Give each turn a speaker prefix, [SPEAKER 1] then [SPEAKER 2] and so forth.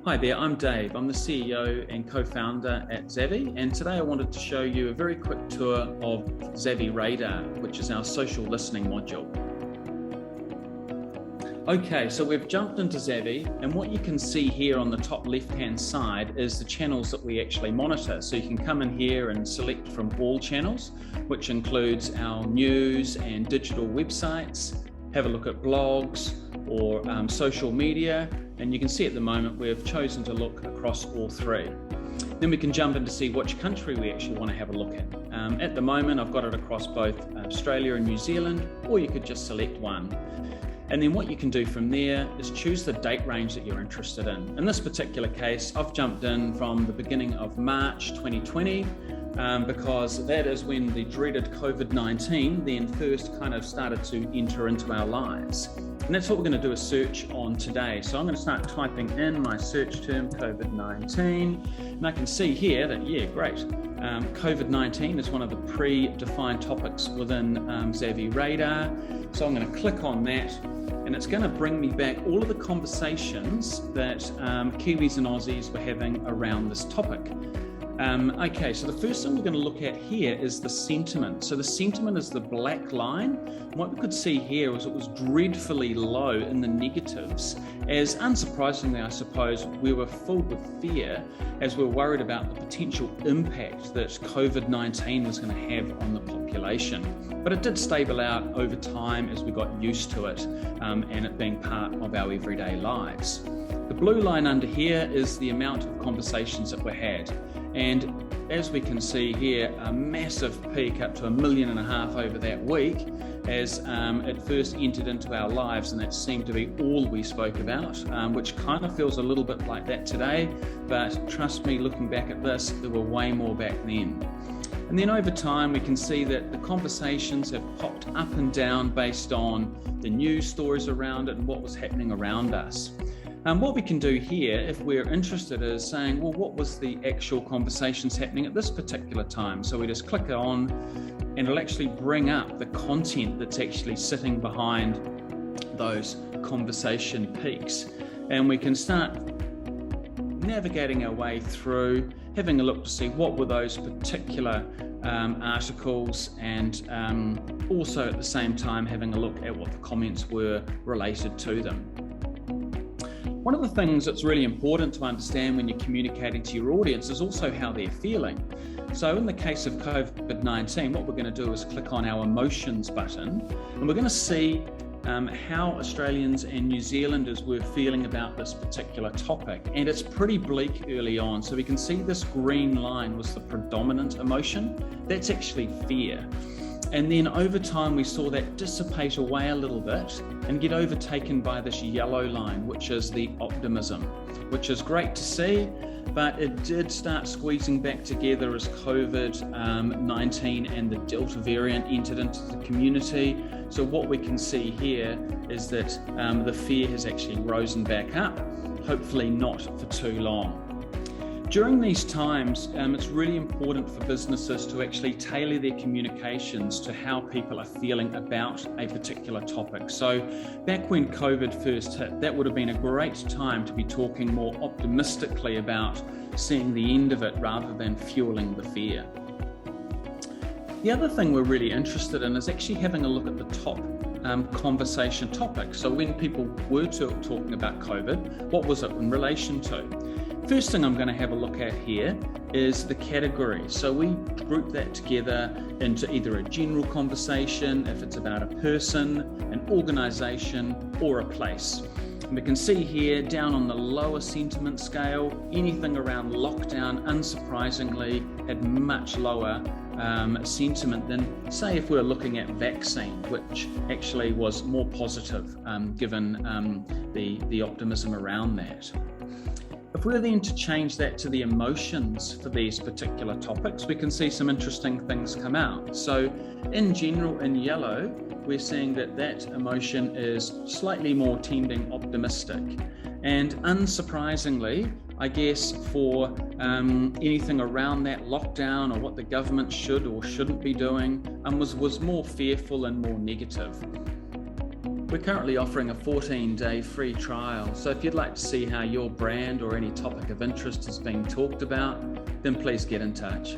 [SPEAKER 1] Hi there, I'm Dave. I'm the CEO and co-founder at Zavy, and today I wanted to show you a very quick tour of Zavy Radar, which is our social listening module. Okay, so we've jumped into Zavy, and what you can see here on the top left-hand side is the channels that we actually monitor. So you can come in here and select from all channels, which includes our news and digital websites, have a look at blogs or social media, and you can see at the moment we've chosen to look across all three. Then we can jump in to see which country we actually want to have a look at. At the moment I've got it across both Australia and New Zealand, or you could just select one. And then what you can do from there is choose the date range that you're interested in. In this particular case, I've jumped in from the beginning of March 2020, because that is when the dreaded COVID-19 then first kind of started to enter into our lives. And that's what we're going to do a search on today. So I'm going to start typing in my search term COVID-19, and I can see here that, yeah, great. COVID-19 is one of the pre-defined topics within Zavy Radar. So I'm going to click on that, and it's going to bring me back all of the conversations that Kiwis and Aussies were having around this topic. Okay, so the first thing we're going to look at here is the sentiment. So the sentiment is the black line. What we could see here was it was dreadfully low in the negatives, as unsurprisingly, I suppose, we were filled with fear as we were worried about the potential impact that COVID-19 was going to have on the population. But it did stable out over time as we got used to it and it being part of our everyday lives. The blue line under here is the amount of conversations that were had. And as we can see here, a massive peak up to 1.5 million over that week as it first entered into our lives, and that seemed to be all we spoke about, which kind of feels a little bit like that today, but trust me, looking back at this, there were way more back then. And then over time, we can see that the conversations have popped up and down based on the news stories around it and what was happening around us. What we can do here, if we're interested, is saying, well, what was the actual conversations happening at this particular time? So we just click on, and it'll actually bring up the content that's actually sitting behind those conversation peaks. And we can start navigating our way through, having a look to see what were those particular articles, and also at the same time having a look at what the comments were related to them. One of the things that's really important to understand when you're communicating to your audience is also how they're feeling. So in the case of COVID-19, what we're going to do is click on our emotions button, and we're going to see how Australians and New Zealanders were feeling about this particular topic. And it's pretty bleak early on. So we can see this green line was the predominant emotion. That's actually fear. And then over time, we saw that dissipate away a little bit and get overtaken by this yellow line, which is the optimism, which is great to see, but it did start squeezing back together as COVID-19 and the Delta variant entered into the community. So what we can see here is that the fear has actually risen back up, hopefully not for too long. During these times, it's really important for businesses to actually tailor their communications to how people are feeling about a particular topic. So back when COVID first hit, that would have been a great time to be talking more optimistically about seeing the end of it rather than fueling the fear. The other thing we're really interested in is actually having a look at the top conversation topics. So when people were talking about COVID, what was it in relation to? First thing I'm going to have a look at here is the categories. So we group that together into either a general conversation, if it's about a person, an organization, or a place. And we can see here down on the lower sentiment scale, anything around lockdown, unsurprisingly, had much lower sentiment than, say, if we were looking at vaccine, which actually was more positive given the optimism around that. If we're then to change that to the emotions for these particular topics, we can see some interesting things come out. So in general, in yellow, we're seeing that emotion is slightly more tending optimistic. And unsurprisingly, I guess for anything around that lockdown or what the government should or shouldn't be doing, was more fearful and more negative. We're currently offering a 14-day free trial, so if you'd like to see how your brand or any topic of interest is being talked about, then please get in touch.